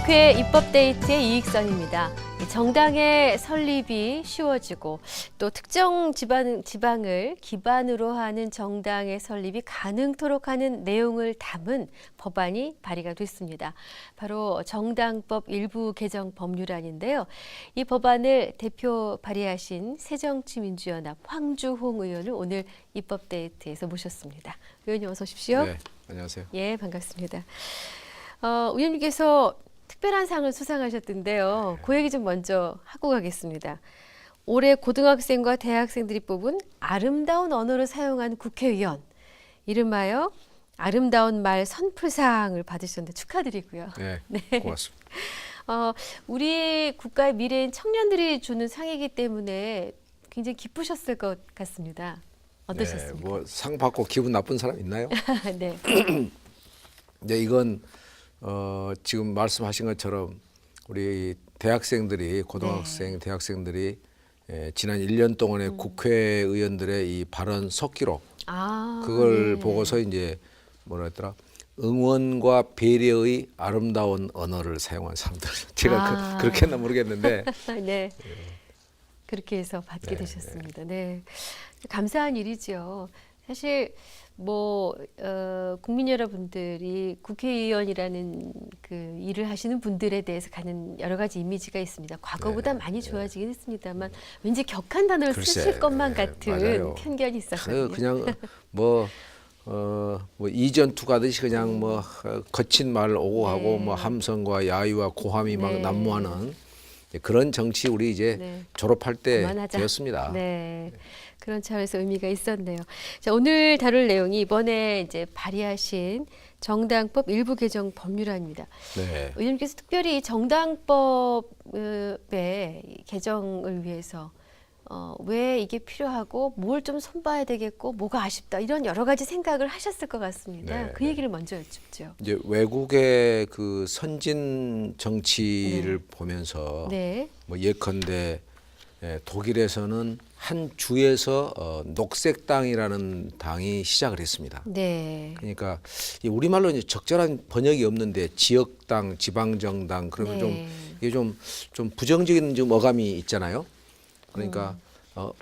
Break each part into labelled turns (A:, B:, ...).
A: 국회 입법데이트의 이익선입니다. 정당의 설립이 쉬워지고 또 특정 지방을 기반으로 하는 정당의 설립이 가능토록 하는 내용을 담은 법안이 발의가 됐습니다. 바로 정당법 일부 개정 법률안인데요. 이 법안을 대표 발의하신 새정치민주연합 황주홍 의원을 오늘 입법데이트에서 모셨습니다. 의원님 어서 오십시오.
B: 네, 안녕하세요.
A: 예, 반갑습니다. 의원님께서 특별한 상을 수상하셨던데요. 그 얘기 좀 먼저 하고 가겠습니다. 올해 고등학생과 대학생들이 뽑은 아름다운 언어를 사용한 국회의원, 이름하여 아름다운 말 선풀상을 받으셨는데 축하드리고요.
B: 네,
A: 네.
B: 고맙습니다.
A: 우리 국가의 미래인 청년들이 주는 상이기 때문에 굉장히 기쁘셨을 것 같습니다. 어떠셨습니까?
B: 네, 뭐 상 받고 기분 나쁜 사람 있나요?
A: 네.
B: 네, 이건 지금 말씀하신 것처럼 우리 대학생들이 고등학생, 대학생들이 지난 1년 동안의 국회의원들의 이 발언 속기록 그걸 보고서 이제 뭐라 했더라? 응원과 배려의 아름다운 언어를 사용한 사람들. 제가 그렇게 했나 모르겠는데.
A: 네. 그렇게 해서 받게 되셨습니다. 네. 감사한 일이죠. 사실 국민 여러분들이 국회의원이라는 그 일을 하시는 분들에 대해서 가는 여러 가지 이미지가 있습니다. 과거보다 많이 좋아지긴 했습니다만 왠지 격한 단어를 쓰실 것만 같은
B: 맞아요.
A: 편견이 있었거든요.
B: 그냥 뭐 이전 투가듯이 그냥 뭐 거친 말 오고 가고 뭐 함성과 야유와 고함이 막 난무하는 그런 정치 우리 이제 졸업할 때
A: 그만하자.
B: 되었습니다.
A: 네. 그런 차원에서 의미가 있었네요. 자, 오늘 다룰 내용이 이번에 이제 발의하신 정당법 일부 개정 법률안입니다.
B: 네.
A: 의원님께서 특별히 정당법의 개정을 위해서 왜 이게 필요하고 뭘 좀 손봐야 되겠고 뭐가 아쉽다 이런 여러 가지 생각을 하셨을 것 같습니다.
B: 네.
A: 그 얘기를 먼저 여쭙죠.
B: 이제 외국의 그 선진 정치를 보면서 뭐 예컨대 독일에서는 한 주에서 녹색당이라는 당이 시작을 했습니다.
A: 네.
B: 그러니까 우리말로 이제 적절한 번역이 없는데 지역당, 지방정당 그러면 이게 좀 부정적인 좀 어감이 있잖아요. 그러니까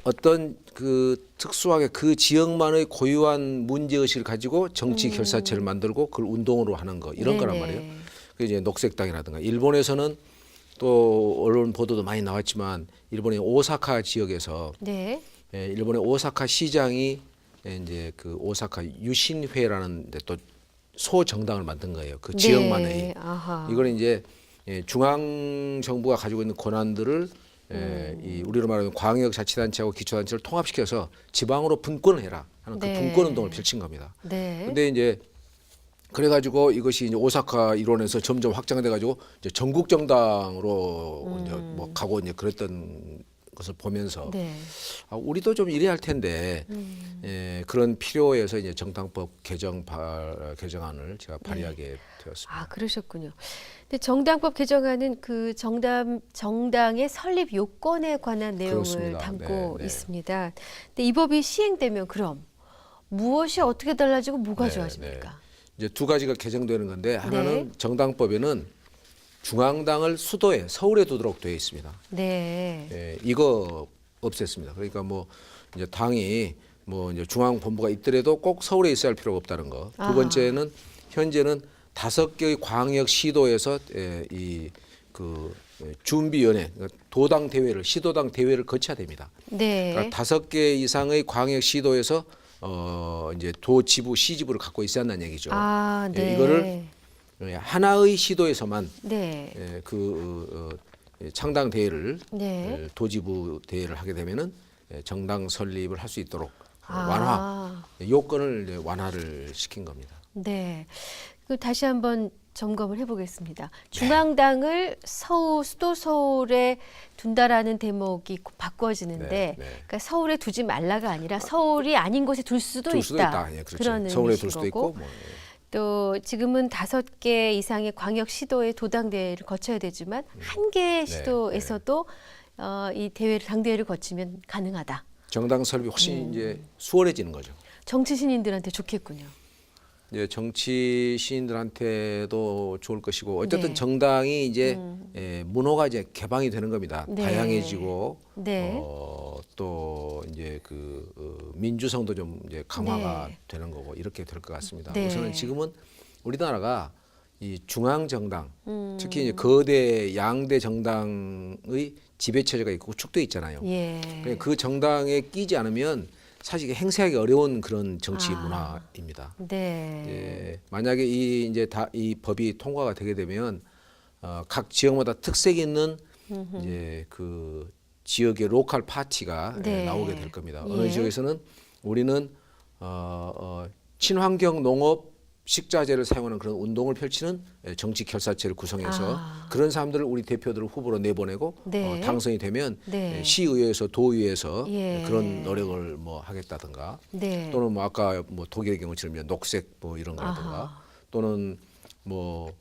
B: 어떤 그 특수하게 그 지역만의 고유한 문제의식을 가지고 정치 결사체를 만들고 그걸 운동으로 하는 거 이런 거란 말이에요. 그 이제 녹색당이라든가 일본에서는 또 언론 보도도 많이 나왔지만 일본의 오사카 지역에서 일본의 오사카 시장이 이제 그 오사카 유신회라는 또 소정당을 만든 거예요. 그 지역만의. 이거는 이제 중앙 정부가 가지고 있는 권한들을 이 우리로 말하면 광역자치단체하고 기초단체를 통합시켜서 지방으로 분권을 해라 하는 그 분권 운동을 펼친 겁니다. 근데 이제 그래가지고 이것이 이제 오사카 일원에서 점점 확장돼가지고 이제 전국 정당으로 이제 뭐 가고 이제 그랬던 것을 보면서 우리도 좀 이래야 할 텐데 그런 필요에서 이제 정당법 개정안을 제가 발의하게 되었습니다.
A: 그러셨군요. 근데 정당법 개정안은 그 정당의 설립 요건에 관한 내용을
B: 그렇습니다.
A: 담고 있습니다. 근데 이 법이 시행되면 그럼 무엇이 어떻게 달라지고 뭐가 좋아집니까?
B: 이제 두 가지가 개정되는 건데 하나는 정당법에는 중앙당을 수도에 서울에 두도록 되어 있습니다. 이거 없앴습니다. 그러니까 뭐 이제 당이 뭐 이제 중앙 본부가 있더라도 꼭 서울에 있어야 할 필요가 없다는 거. 두 번째는 현재는 5개의 광역 시도에서 이 그 준비위원회 도당 대회를 시도당 대회를 거쳐야 됩니다. 그러니까 5개 이상의 광역 시도에서 이제 도지부, 시지부를 갖고 있어야 한다는 얘기죠. 이거를 하나의 시도에서만 창당 대회를 도지부 대회를 하게 되면은 정당 설립을 할 수 있도록 요건을 완화를 시킨 겁니다.
A: 그 다시 한번 점검을 해보겠습니다. 중앙당을 수도 서울에 둔다라는 대목이 바꿔지는데 그러니까 서울에 두지 말라가 아니라 서울이 아닌 곳에 둘 수도 있다.
B: 그렇죠.
A: 그런
B: 서울에
A: 의미신
B: 둘 수도
A: 거고.
B: 있고.
A: 또 지금은 5개 이상의 광역 시도의 도당 대회를 거쳐야 되지만 한 개 시도에서도 이 대회를 당 대회를 거치면 가능하다.
B: 정당 설립이 훨씬 이제 수월해지는 거죠.
A: 정치 신인들한테 좋겠군요.
B: 이제 정치 시인들한테도 좋을 것이고 어쨌든
A: 네.
B: 정당이 이제 문호가 이제 개방이 되는 겁니다.
A: 네.
B: 다양해지고
A: 네.
B: 또 이제 민주성도 좀 이제 강화가
A: 네.
B: 되는 거고 이렇게 될 것 같습니다.
A: 네.
B: 우선은 지금은 우리나라가 이 중앙 정당, 특히 이제
A: 음.
B: 거대 양대 정당의 지배 체제가 있고 축돼 있잖아요.
A: 예.
B: 그 정당에 끼지 않으면 사실 행세하기 어려운 그런 정치
A: 아.
B: 문화입니다.
A: 네.
B: 예, 만약에 이 법이 통과가 되게 되면 각 지역마다 특색 있는 이제 그 지역의 로컬 파티가
A: 네.
B: 나오게 될 겁니다.
A: 예.
B: 어느 지역에서는 우리는 친환경 농업 식자재를 사용하는 그런 운동을 펼치는 정치 결사체를 구성해서 그런 사람들을 우리 대표들을 후보로 내보내고
A: 네.
B: 당선이 되면
A: 네.
B: 시의회에서 도의회에서
A: 예.
B: 그런 노력을 뭐 하겠다든가
A: 네.
B: 또는 뭐 아까 뭐 독일의 경우처럼 녹색 뭐 이런 거라든가
A: 아하.
B: 또는 뭐가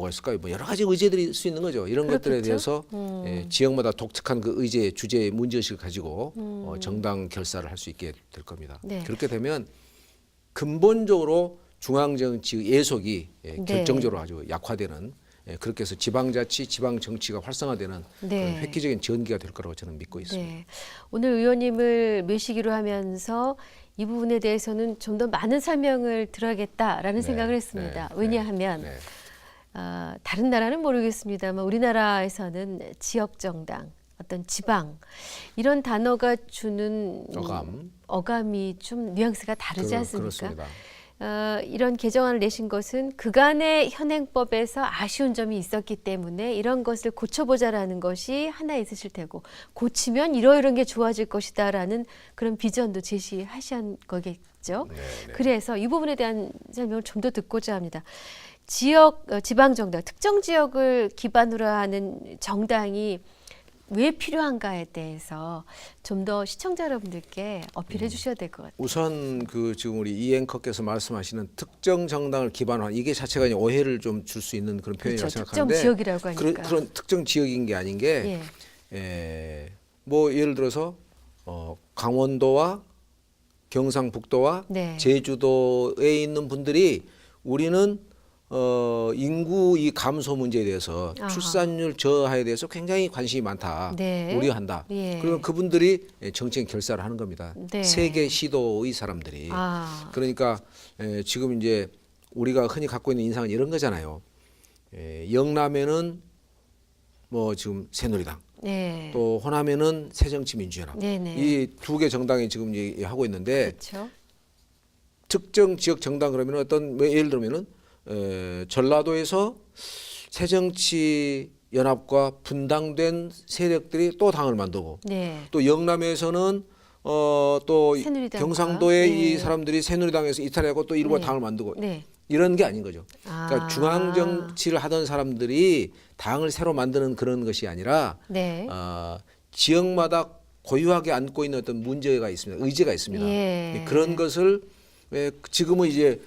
B: 있을까요? 뭐 여러 가지 의제들이 있을 수 있는 거죠. 이런 것들에
A: 그렇겠죠?
B: 대해서 지역마다 독특한 그 의제, 주제, 문제의식을 가지고 정당 결사를 할 수 있게 될 겁니다.
A: 네.
B: 그렇게 되면 근본적으로 중앙정치의 예속이
A: 네.
B: 결정적으로 아주 약화되는 그렇게 해서 지방자치, 지방정치가 활성화되는
A: 네.
B: 그런 획기적인 전기가 될 거라고 저는 믿고 있습니다.
A: 네. 오늘 의원님을 모시기로 하면서 이 부분에 대해서는 좀 더 많은 설명을 들어야겠다라는
B: 네,
A: 생각을 했습니다.
B: 네,
A: 왜냐하면
B: 네.
A: 다른 나라는 모르겠습니다만 우리나라에서는 지역 정당, 어떤 지방 이런 단어가 주는 어감이 좀 뉘앙스가 다르지 않습니까?
B: 그렇습니다.
A: 이런 개정안을 내신 것은 그간의 현행법에서 아쉬운 점이 있었기 때문에 이런 것을 고쳐보자라는 것이 하나 있으실 테고 고치면 이런 게 좋아질 것이다라는 그런 비전도 제시하신 거겠죠.
B: 네, 네.
A: 그래서 이 부분에 대한 설명을 좀 더 듣고자 합니다. 지방 정당, 특정 지역을 기반으로 하는 정당이 왜 필요한가에 대해서 좀 더 시청자 여러분들께 어필해 주셔야 될 것 같아요.
B: 우선 지금 우리 이 앵커께서 말씀하시는 특정 정당을 기반으로 한 이게 자체가 이제 오해를 좀 줄 수 있는 그런 표현이라고
A: 그렇죠.
B: 생각하는데
A: 특정 지역이라고 하니까.
B: 그런 특정 지역인 게 아닌 게 뭐 예를 들어서 강원도와 경상북도와
A: 네.
B: 제주도에 있는 분들이 우리는 인구 이 감소 문제에 대해서
A: 아하.
B: 출산율 저하에 대해서 굉장히 관심이 많다.
A: 네.
B: 우려한다.
A: 예.
B: 그러면 그분들이 정치적 결사를 하는 겁니다.
A: 네.
B: 세계 시도의 사람들이. 그러니까 지금 이제 우리가 흔히 갖고 있는 인상은 이런 거잖아요. 영남에는 뭐 지금 새누리당,
A: 네.
B: 또 호남에는 새정치민주연합.
A: 네네.
B: 이 두 개 정당이 지금 하고 있는데
A: 그렇죠.
B: 특정 지역 정당 그러면 어떤 뭐 예를 들면은 전라도에서 새정치연합과 분당된 세력들이 또 당을 만들고
A: 네.
B: 또 영남에서는 또
A: 새누리당과,
B: 경상도의
A: 네.
B: 이 사람들이 새누리당에서 이탈하고 또 일부가
A: 네.
B: 당을 만들고
A: 네.
B: 이런 게 아닌 거죠. 그러니까 중앙 정치를 하던 사람들이 당을 새로 만드는 그런 것이 아니라
A: 네.
B: 지역마다 고유하게 안고 있는 어떤 문제가 있습니다. 의제가 있습니다.
A: 예.
B: 그런 것을 지금은 이제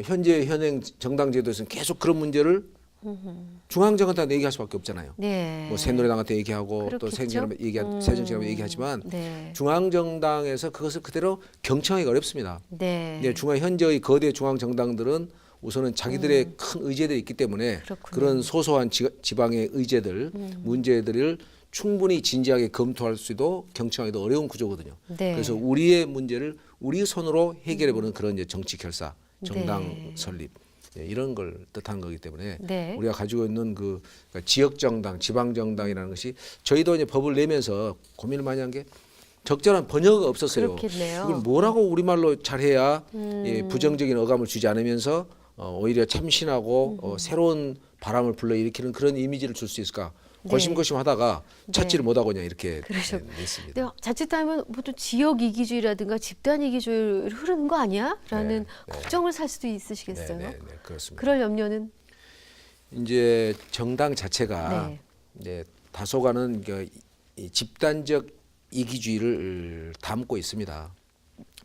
B: 현재 현행 정당 제도에서는 계속 그런 문제를 중앙 정당한테 얘기할 수밖에 없잖아요.
A: 네.
B: 뭐 새누리당한테 얘기하고 또
A: 그렇겠죠?
B: 새정치연합 얘기하지만
A: 네.
B: 중앙 정당에서 그것을 그대로 경청하기가 어렵습니다.
A: 네.
B: 네, 현재의 거대 중앙 정당들은 우선은 자기들의 큰 의제들이 있기 때문에
A: 그렇군요.
B: 그런 소소한 지방의 의제들, 문제들을 충분히 진지하게 검토할 수도 경청하기도 어려운 구조거든요.
A: 네.
B: 그래서 우리의 문제를 우리 손으로 해결해보는 그런 이제 정치 결사, 정당
A: 네.
B: 설립 이런 걸 뜻하는 거기 때문에
A: 네.
B: 우리가 가지고 있는 그러니까 지역 정당, 지방 정당이라는 것이 저희도 이제 법을 내면서 고민을 많이 한 게 적절한 번역이 없었어요.
A: 그렇겠네요.
B: 이걸 뭐라고 우리말로 잘해야 부정적인 어감을 주지 않으면서 오히려 참신하고 새로운 바람을 불러일으키는 그런 이미지를 줄 수 있을까?
A: 네.
B: 고심고심하다가 찾지를
A: 네.
B: 못하고 그냥 이렇게
A: 그러셨-
B: 냈습니다.
A: 근데 자칫하면 보통 지역 이기주의라든가 집단 이기주의 흐르는 거 아니야? 라는
B: 네, 네.
A: 걱정을 살 수도 있으시겠어요.
B: 네, 그렇습니다.
A: 그럴 염려는
B: 이제 정당 자체가
A: 네.
B: 이제 다소간은 이 집단적 이기주의를 담고 있습니다.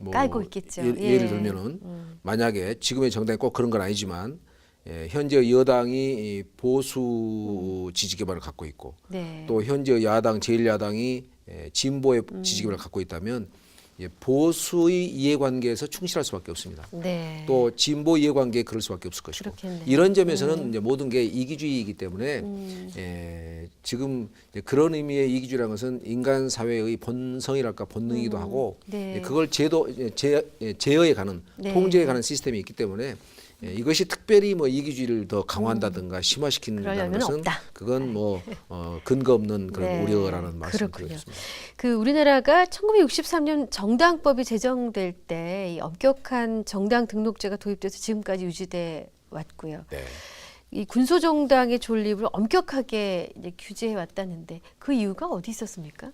B: 뭐
A: 깔고 있겠죠.
B: 예를 들면은 만약에 지금의 정당이 꼭 그런 건 아니지만 현재 여당이 이 보수 지지 기반을 갖고 있고
A: 네.
B: 또 현재 야당 제1야당이 진보의 지지 기반을 갖고 있다면 보수의 이해관계에서 충실할 수밖에 없습니다.
A: 네.
B: 또 진보 이해관계에 그럴 수밖에 없을 것이고
A: 그렇겠네요.
B: 이런 점에서는 이제 모든 게 이기주의이기 때문에 지금 이제 그런 의미의 이기주의라는 것은 인간 사회의 본성이랄까 본능이기도 하고
A: 네.
B: 그걸 제어해 가는
A: 네.
B: 통제해 가는 시스템이 있기 때문에 이것이 특별히 뭐 이기주의를 더 강화한다든가 심화시키는
A: 그러려면
B: 것은
A: 없다.
B: 그건 뭐 근거 없는 그런
A: 네.
B: 우려라는 말씀을
A: 그렇군요.
B: 드리겠습니다.
A: 그 우리나라가 1963년 정당법이 제정될 때 이 엄격한 정당 등록제가 도입돼서 지금까지 유지돼 왔고요.
B: 네.
A: 이 군소정당의 존립을 엄격하게 이제 규제해 왔다는데 그 이유가 어디 있었습니까?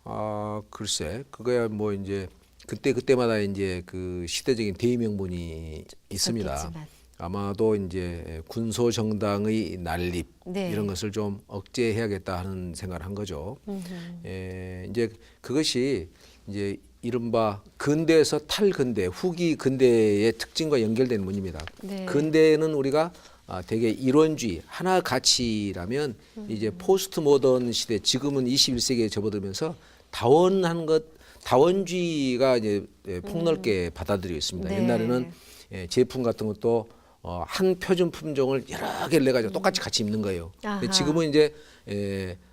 B: 아, 글쎄, 그거야 뭐 이제 그때마다 이제 그 시대적인 대의명분이 있습니다.
A: 있었겠지만.
B: 아마도 이제 군소 정당의 난립
A: 네.
B: 이런 것을 좀 억제해야겠다 하는 생각을 한 거죠. 이제 그것이 이제 이른바 근대에서 탈근대, 후기 근대의 특징과 연결되는 문제입니다.
A: 네.
B: 근대는 우리가 되게 이론주의, 하나 가치라면 이제 포스트 모던 시대, 지금은 21세기에 접어들면서 다원주의가 이제 폭넓게 받아들이고 있습니다.
A: 네.
B: 옛날에는 제품 같은 것도 한 표준 품종을 여러 개를 내가지고 똑같이 같이 입는 거예요. 근데
A: 아하.
B: 지금은 이제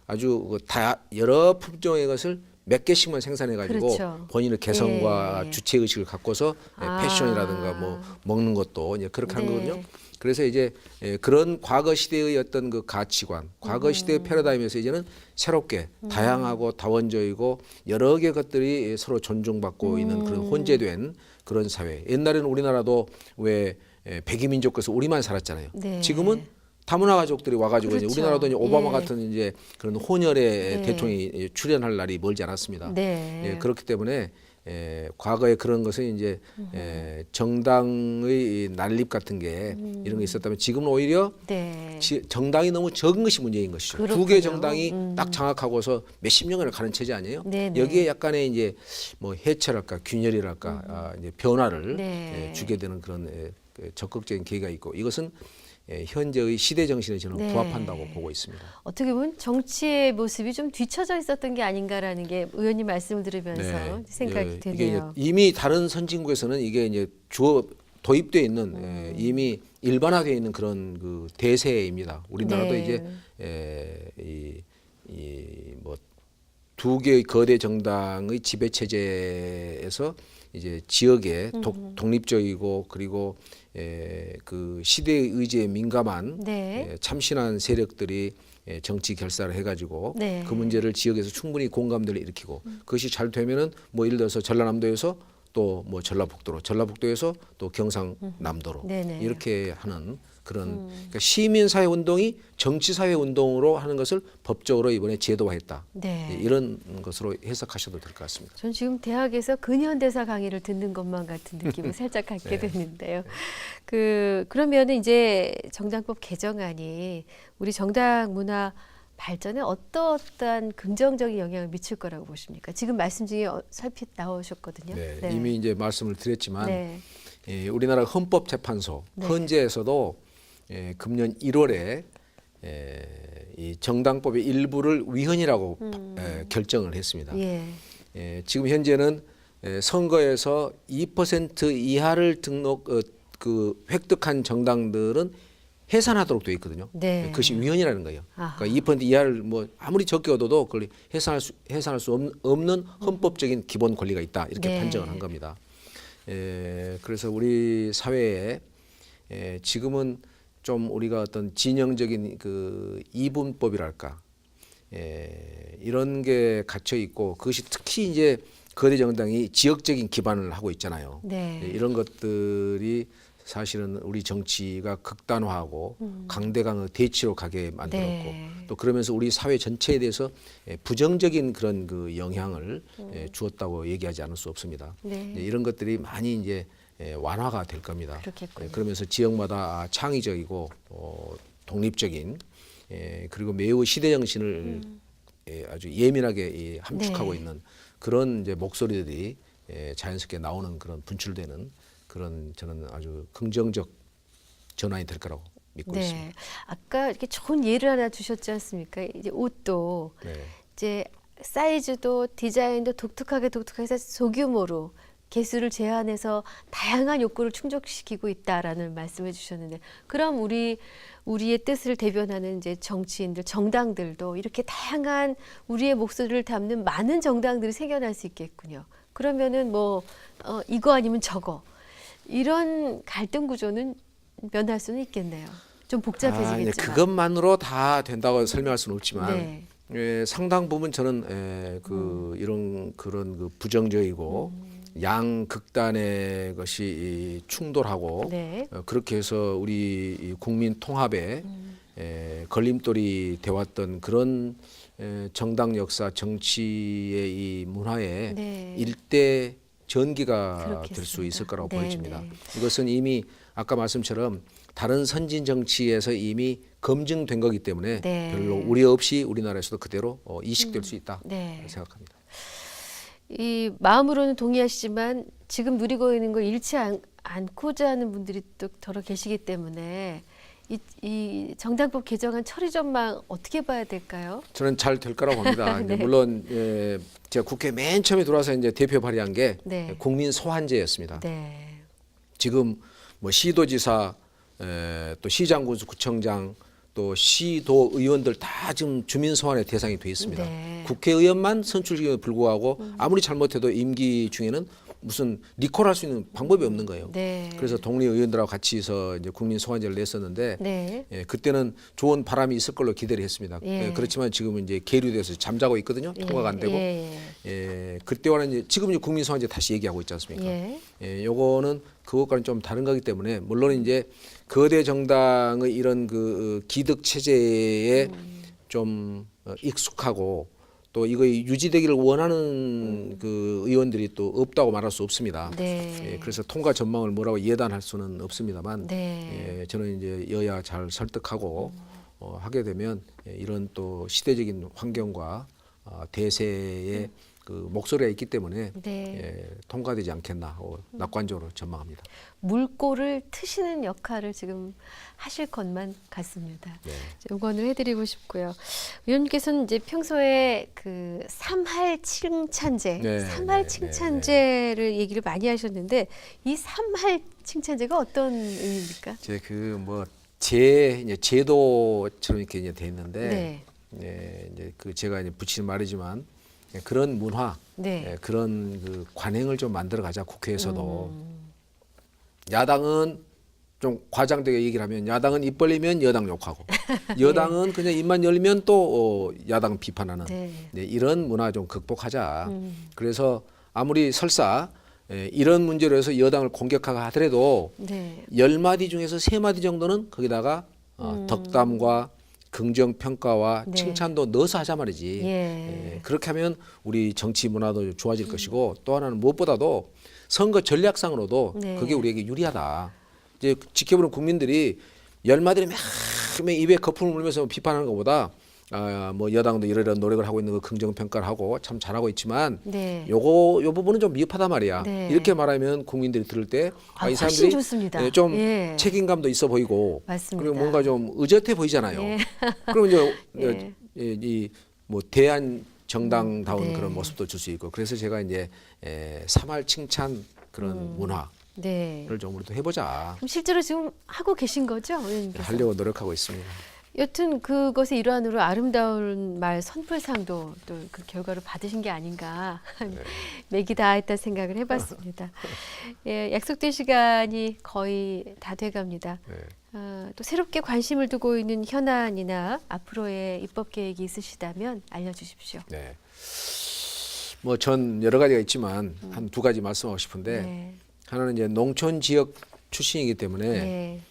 B: 아주 다 여러 품종의 것을 몇 개씩만 생산해가지고
A: 그렇죠.
B: 본인의 개성과
A: 예.
B: 주체 의식을 갖고서
A: 아.
B: 패션이라든가 뭐 먹는 것도 이제 그렇게 하는
A: 네.
B: 거거든요. 그래서 이제 그런 과거 시대의 어떤 그 가치관, 과거 시대의 패러다임에서 이제는 새롭게 다양하고 다원적이고 여러 개 것들이 서로 존중받고 있는 그런 혼재된 그런 사회. 옛날에는 우리나라도 왜 백이민족에서 우리만 살았잖아요.
A: 네.
B: 지금은 다문화 가족들이 와가지고 이제
A: 그렇죠.
B: 우리나라도 이제 오바마
A: 예.
B: 같은 이제 그런 혼혈의
A: 네.
B: 대통령이 출연할 날이 멀지 않았습니다.
A: 네.
B: 예, 그렇기 때문에 과거에 그런 것은 이제 정당의 난립 같은 게 이런 게 있었다면 지금은 오히려
A: 네.
B: 정당이 너무 적은 것이 문제인 것이죠.
A: 그렇군요.
B: 두 개 정당이 딱 장악하고서 몇십 년을 가는 체제 아니에요?
A: 네네.
B: 여기에 약간의 이제 뭐 해체랄까 균열이랄까 이제 변화를
A: 네.
B: 주게 되는 그런 그 적극적인 계기가 있고 이것은 현재의 시대 정신에 저는
A: 네.
B: 부합한다고 보고 있습니다.
A: 어떻게 보면 정치의 모습이 좀 뒤처져 있었던 게 아닌가라는 게 의원님 말씀을 들으면서 생각이
B: 이게 이제
A: 드네요.
B: 이미 다른 선진국에서는 이게 이제 도입되어 있는 이미 일반화되어 있는 그런 그 대세입니다. 우리나라도
A: 네.
B: 이제 이뭐 두 개의 거대 정당의 지배 체제에서 이제 지역에 독립적이고 그리고 그 시대의 의지에 민감한
A: 네.
B: 참신한 세력들이 정치 결사를 해가지고
A: 네.
B: 그 문제를 지역에서 충분히 공감대를 일으키고 그것이 잘 되면은 뭐 예를 들어서 전라남도에서 또 뭐 전라북도에서 또 경상남도로
A: 네네.
B: 이렇게 하는 그런 그러니까 시민사회 운동이 정치사회 운동으로 하는 것을 법적으로 이번에 제도화했다.
A: 네.
B: 이런 것으로 해석하셔도 될 것 같습니다.
A: 전 지금 대학에서 근현대사 강의를 듣는 것만 같은 느낌을 살짝 갖게 됐는데요. 그러면은 이제 정당법 개정안이 우리 정당 문화 발전에 어떠한 긍정적인 영향을 미칠 거라고 보십니까? 지금 말씀 중에 살핏 나오셨거든요.
B: 네, 이미 이제 말씀을 드렸지만
A: 네.
B: 우리나라 헌법재판소
A: 네.
B: 헌재에서도 금년 1월에 이 정당법의 일부를 위헌이라고 결정을 했습니다.
A: 예.
B: 지금 현재는 선거에서 2% 이하를 획득한 정당들은 해산하도록 되어 있거든요.
A: 네.
B: 그것이 위헌이라는 거예요.
A: 아하.
B: 그러니까 2% 이하를 뭐 아무리 적게 얻어도 그걸 해산할 수 없는 헌법적인 기본 권리가 있다 이렇게
A: 네.
B: 판정을 한 겁니다. 그래서 우리 사회에 지금은 좀 우리가 어떤 진영적인 그 이분법이랄까 이런 게 갇혀 있고 그것이 특히 이제 거대 정당이 지역적인 기반을 하고 있잖아요.
A: 네.
B: 이런 것들이 사실은 우리 정치가 극단화하고 강대강의 대치로 가게 만들었고
A: 네.
B: 또 그러면서 우리 사회 전체에 대해서 부정적인 그런 그 영향을 주었다고 얘기하지 않을 수 없습니다.
A: 네.
B: 이런 것들이 많이 이제 완화가 될 겁니다.
A: 그렇겠군요.
B: 그러면서 지역마다 창의적이고 독립적인 그리고 매우 시대 정신을 아주 예민하게 함축하고
A: 네.
B: 있는 그런 이제 목소리들이 자연스럽게 나오는 그런 분출되는 그런 저는 아주 긍정적 전환이 될 거라고 믿고 있습니다.
A: 아까 이렇게 좋은 예를 하나 주셨지 않습니까? 이제 옷도
B: 네.
A: 이제 사이즈도 디자인도 독특하게 해서 소규모로 개수를 제한해서 다양한 욕구를 충족시키고 있다라는 말씀해 주셨는데, 그럼 우리의 뜻을 대변하는 이제 정치인들, 정당들도 이렇게 다양한 우리의 목소리를 담는 많은 정당들이 생겨날 수 있겠군요. 그러면은 뭐 이거 아니면 저거, 이런 갈등 구조는 면할 수는 있겠네요. 좀 복잡해지겠지만.
B: 그것만으로 다 된다고 설명할 수는 없지만
A: 네.
B: 상당 부분 저는 이런 그런 그 부정적이고 양극단의 것이 충돌하고
A: 네.
B: 그렇게 해서 우리 이 국민 통합에 걸림돌이 되었던 그런 정당 역사, 정치의 이 문화에
A: 네.
B: 일대 전기가
A: 그렇겠습니다.
B: 될 수 있을 거라고
A: 네,
B: 보여집니다.
A: 네.
B: 이것은 이미 아까 말씀처럼 다른 선진 정치에서 이미 검증된 거기 때문에
A: 네.
B: 별로 우려 없이 우리나라에서도 그대로 이식될 수 있다
A: 네.
B: 생각합니다.
A: 이 마음으로는 동의하시지만 지금 누리고 있는 걸 잃지 않고자 하는 분들이 또 더러 계시기 때문에 이 정당법 개정안 처리 전망 어떻게 봐야 될까요?
B: 저는 잘 될 거라고 봅니다.
A: 네.
B: 물론 제가 국회 맨 처음에 들어와서 이제 대표 발의한 게
A: 네.
B: 국민 소환제였습니다.
A: 네.
B: 지금 뭐 시도지사, 또 시장군수, 구청장, 또 시도 의원들 다 지금 주민 소환의 대상이 돼 있습니다.
A: 네.
B: 국회의원만 선출직에 불구하고 아무리 잘못해도 임기 중에는 무슨 리콜할 수 있는 방법이 없는 거예요.
A: 네.
B: 그래서 동리 의원들하고 같이서 이제 국민 소환제를 냈었는데
A: 네.
B: 그때는 좋은 바람이 있을 걸로 기대를 했습니다.
A: 예.
B: 그렇지만 지금은 이제 계류돼서 잠자고 있거든요. 통과가 안 되고. 그때와는 이제 지금 이제 국민 소환제 다시 얘기하고 있지 않습니까? 요거는 그것과는 좀 다른 거기 때문에 물론 이제 거대 정당의 이런 그 기득 체제에 좀 익숙하고 또 이거 유지되기를 원하는 그 의원들이 또 없다고 말할 수 없습니다.
A: 네.
B: 그래서 통과 전망을 뭐라고 예단할 수는 없습니다만
A: 네.
B: 저는 이제 여야 잘 설득하고 하게 되면 이런 또 시대적인 환경과 대세의 그 목소리가 있기 때문에
A: 네.
B: 통과되지 않겠나 하고 낙관적으로 전망합니다.
A: 물꼬를 트시는 역할을 지금 하실 것만 같습니다.
B: 네.
A: 응원을 해드리고 싶고요. 의원님께서는 이제 평소에 그 삼할 칭찬제,
B: 네,
A: 삼할
B: 네,
A: 칭찬제를 얘기를 많이 하셨는데 이 삼할 칭찬제가 어떤 의미입니까?
B: 제 그 뭐 이제 제도처럼 이렇게 이제 돼 있는데
A: 네.
B: 이제 그 제가 이제 붙이는 말이지만 그런 문화,
A: 네.
B: 그런 그 관행을 좀 만들어 가자 국회에서도. 야당은 좀 과장되게 얘기를 하면 야당은 입 벌리면 여당 욕하고 여당은 그냥 입만 열면 또 야당 비판하는
A: 네.
B: 이런 문화 좀 극복하자. 그래서 아무리 설사 이런 문제로 해서 여당을 공격하가 하더라도
A: 네.
B: 10마디 중에서 3마디 정도는 거기다가 덕담과 긍정평가와
A: 네.
B: 칭찬도 넣어서 하자 말이지.
A: 예.
B: 그렇게 하면 우리 정치 문화도 좋아질 것이고 또 하나는 무엇보다도 선거 전략상으로도
A: 네.
B: 그게 우리에게 유리하다. 이제 지켜보는 국민들이 10마디를 매일 입에 거품을 물면서 비판하는 것보다 뭐 여당도 이러이러한 노력을 하고 있는 거 긍정평가를 하고 참 잘하고 있지만
A: 네.
B: 요 부분은 좀 미흡하단 말이야.
A: 네.
B: 이렇게 말하면 국민들이 들을 때 이
A: 훨씬
B: 사람들이
A: 좋습니다.
B: 좀
A: 예.
B: 책임감도 있어 보이고
A: 맞습니다.
B: 그리고 뭔가 좀 의젓해 보이잖아요.
A: 예.
B: 그럼 이제
A: 예.
B: 이 뭐 대한 정당다운
A: 네.
B: 그런 모습도 줄 수 있고 그래서 제가 이제 삼할 칭찬 그런 문화를
A: 네.
B: 좀 우리도 해보자
A: 그럼 실제로 지금 하고 계신 거죠, 의원님께서?
B: 하려고 노력하고 있습니다.
A: 여튼 그것의 일환으로 아름다운 말 선풀상도 또 그 결과로 받으신 게 아닌가 맥이 닿았다 생각을 해봤습니다. 예, 약속된 시간이 거의 다 돼갑니다.
B: 네.
A: 또 새롭게 관심을 두고 있는 현안이나 앞으로의 입법 계획이 있으시다면 알려주십시오.
B: 네. 뭐 전 여러 가지가 있지만 한 2가지 말씀하고 싶은데
A: 네.
B: 하나는 이제 농촌 지역 출신이기 때문에
A: 네.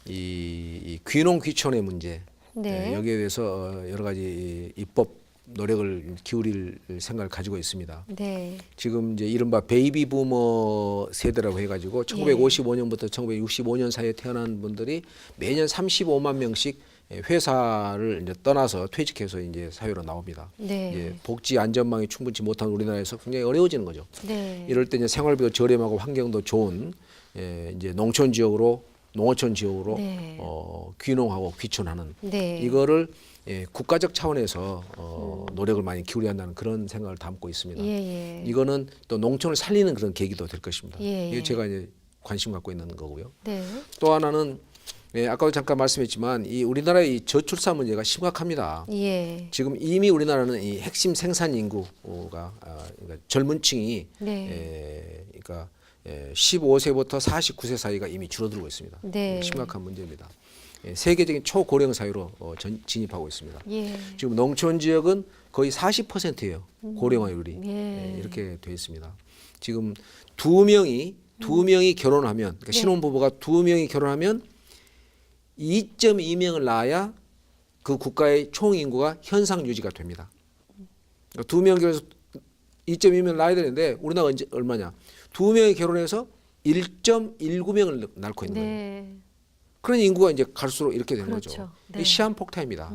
B: 이 귀농 귀촌의 문제
A: 네.
B: 여기에 대해서 여러 가지 입법 노력을 기울일 생각을 가지고 있습니다.
A: 네.
B: 지금 이제 이른바 베이비 부머 세대라고 해가지고 1955년부터 1965년 사이에 태어난 분들이 매년 35만 명씩 회사를 이제 떠나서 퇴직해서 이제 사회로 나옵니다.
A: 네.
B: 이제 복지 안전망이 충분치 못한 우리나라에서 굉장히 어려워지는 거죠.
A: 네.
B: 이럴 때 이제 생활비도 저렴하고 환경도 좋은 이제 농촌 지역으로 농어촌 지역으로
A: 네.
B: 귀농하고 귀촌하는
A: 네.
B: 이거를 국가적 차원에서 노력을 많이 기울여야 한다는 그런 생각을 담고 있습니다.
A: 예, 예.
B: 이거는 또 농촌을 살리는 그런 계기도 될 것입니다.
A: 예, 예.
B: 이게 제가 이제 관심 갖고 있는 거고요.
A: 네.
B: 또 하나는 아까도 잠깐 말씀했지만 이 우리나라의 이 저출산 문제가 심각합니다.
A: 예.
B: 지금 이미 우리나라는 이 핵심 생산 인구가 그러니까 젊은 층이
A: 네.
B: 그러니까 15세부터 49세 사이가 이미 줄어들고 있습니다.
A: 네.
B: 심각한 문제입니다. 세계적인 초고령 사회로 진입하고 있습니다.
A: 예.
B: 지금 농촌 지역은 거의 40%예요. 고령화율이
A: 예.
B: 이렇게 되어 있습니다. 지금 두 명이 결혼하면 그러니까
A: 네.
B: 신혼부부가 두 명이 결혼하면 2.2명을 낳아야 그 국가의 총 인구가 현상 유지가 됩니다. 그러니까 두 명 결혼해서 2.2명을 낳아야 되는데 우리나라가 이제 얼마냐? 두 명이 결혼해서 1.19명을 낳고 있는 거예요.
A: 네.
B: 그런 인구가 이제 갈수록 이렇게 되는
A: 그렇죠.
B: 거죠.
A: 네.
B: 이 시한폭탄입니다.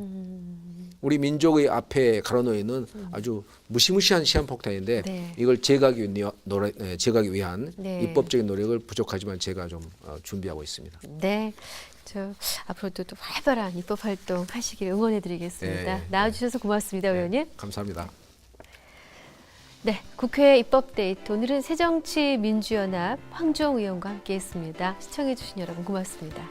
B: 우리 민족의 앞에 가로놓여 있는 아주 무시무시한 시한폭탄인데
A: 네.
B: 이걸 제거하기 위한
A: 네.
B: 입법적인 노력을 부족하지만 제가 좀 준비하고 있습니다.
A: 네. 저 앞으로도 또 활발한 입법 활동 하시길 응원해드리겠습니다.
B: 네.
A: 나와주셔서 고맙습니다, 의원님.
B: 감사합니다.
A: 네, 국회 입법데이트 오늘은 새정치민주연합 황주영 의원과 함께했습니다. 시청해주신 여러분 고맙습니다.